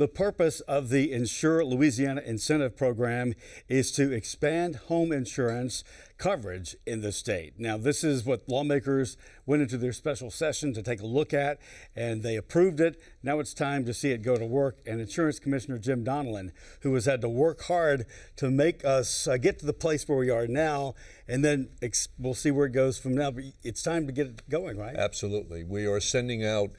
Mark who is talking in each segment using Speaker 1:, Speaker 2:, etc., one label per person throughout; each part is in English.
Speaker 1: The purpose of the Insure Louisiana Incentive Program is to expand home insurance coverage in the state. Now, this is what lawmakers went into their special session to take a look at, and they approved it. Now it's time to see it go to work. And Insurance Commissioner Jim Donelon, who has had to work hard to make us get to the place where we are now, and then we'll see where it goes from now. But it's time to get it going, right?
Speaker 2: Absolutely. We are sending out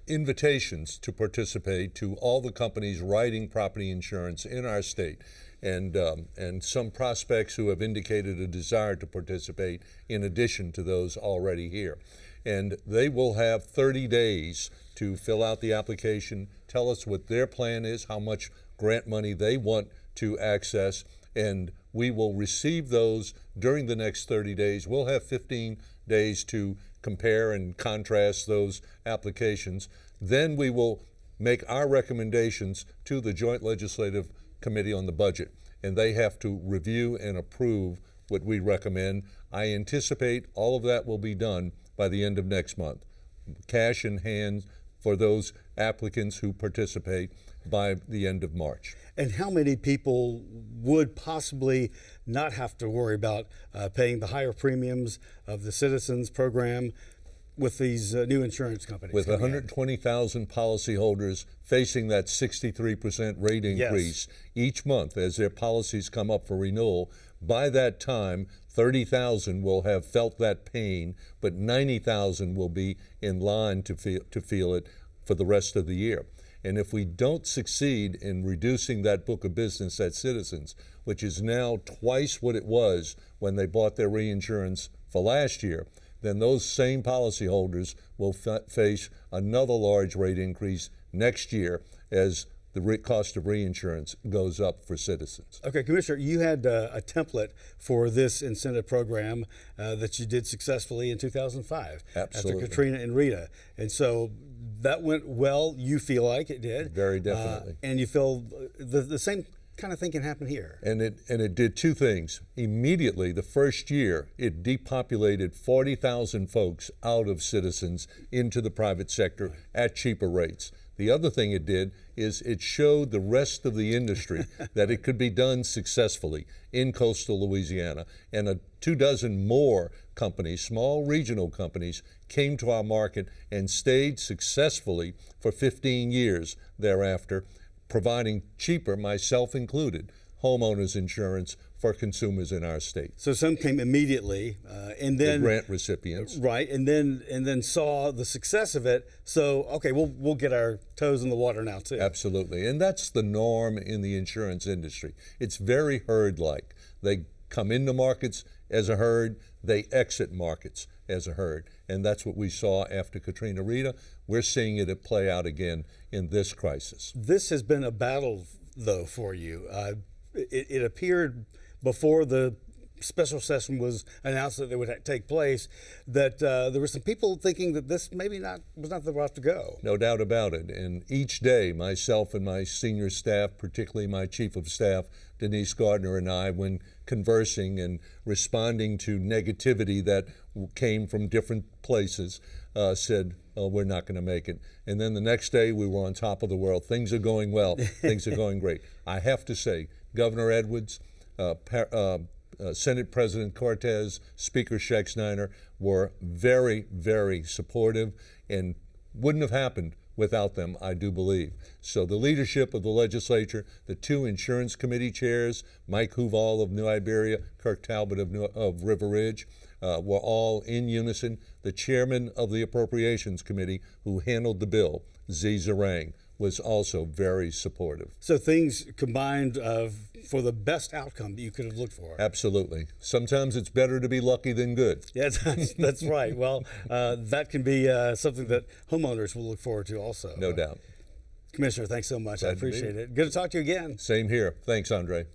Speaker 2: invitations to participate to all the companies writing property insurance in our state, and some prospects who have indicated a desire to participate in addition to those already here. And they will have 30 days to fill out the application, tell us what their plan is, how much grant money they want to access, and we will receive those during the next 30 days. We'll have 15 days to compare and contrast those applications. Then we will make our recommendations to the Joint Legislative Committee on the Budget, and they have to review and approve what we recommend. I anticipate all of that will be done by the end of next month. Cash in hand for those applicants who participate by the end of March.
Speaker 1: And how many people would possibly not have to worry about paying the higher premiums of the Citizens program with these new insurance companies?
Speaker 2: With 120,000 policyholders facing that 63% rate increase each month as their policies come up for renewal, by that time 30,000 will have felt that pain, but 90,000 will be in line to feel it for the rest of the year. And if we don't succeed in reducing that book of business at Citizens, which is now twice what it was when they bought their reinsurance for last year, then those same policyholders will face another large rate increase next year as the cost of reinsurance goes up for Citizens.
Speaker 1: Okay, Commissioner, you had a template for this incentive program that you did successfully in 2005.
Speaker 2: Absolutely.
Speaker 1: After Katrina and Rita. And so that went well, you feel like it did.
Speaker 2: Very definitely.
Speaker 1: And you feel the same kind of thing can happen here.
Speaker 2: And it did two things. Immediately, the first year, it depopulated 40,000 folks out of Citizens into the private sector at cheaper rates. The other thing it did is it showed the rest of the industry that it could be done successfully in coastal Louisiana. And 24 more companies, small regional companies, came to our market and stayed successfully for 15 years thereafter, providing cheaper, myself included, homeowners insurance for consumers in our state.
Speaker 1: So some came immediately, and then
Speaker 2: the grant recipients,
Speaker 1: right, and then saw the success of it. So okay, we'll get our toes in the water now too.
Speaker 2: Absolutely, and that's the norm in the insurance industry. It's very herd-like. They come into markets as a herd, they exit markets as a herd, and that's what we saw after Katrina Rita. We're seeing it play out again in this crisis.
Speaker 1: This has been a battle, though, for you. It appeared before the special session was announced that it would take place that there were some people thinking that this maybe was not the route to go.
Speaker 2: No doubt about it. And each day, myself and my senior staff, particularly my chief of staff, Denise Gardner, and I, when conversing and responding to negativity that came from different places, said, oh, we're not going to make it. And then the next day, we were on top of the world. Things are going well. Things are going great. I have to say, Governor Edwards, Senate President Cortez, Speaker Schexnayder were very, very supportive and wouldn't have happened without them, I do believe. So the leadership of the legislature, the two insurance committee chairs, Mike Huval of New Iberia, Kirk Talbot of River Ridge, were all in unison. The chairman of the Appropriations Committee, who handled the bill, Z. Zarang, was also very supportive.
Speaker 1: So things combined for the best outcome that you could have looked for.
Speaker 2: Absolutely. Sometimes it's better to be lucky than good.
Speaker 1: Yes, that's right. Well, that can be something that homeowners will look forward to also.
Speaker 2: No doubt.
Speaker 1: Commissioner, thanks so much.
Speaker 2: Glad
Speaker 1: I appreciate it. Good to talk to you again.
Speaker 2: Same here. Thanks, Andre.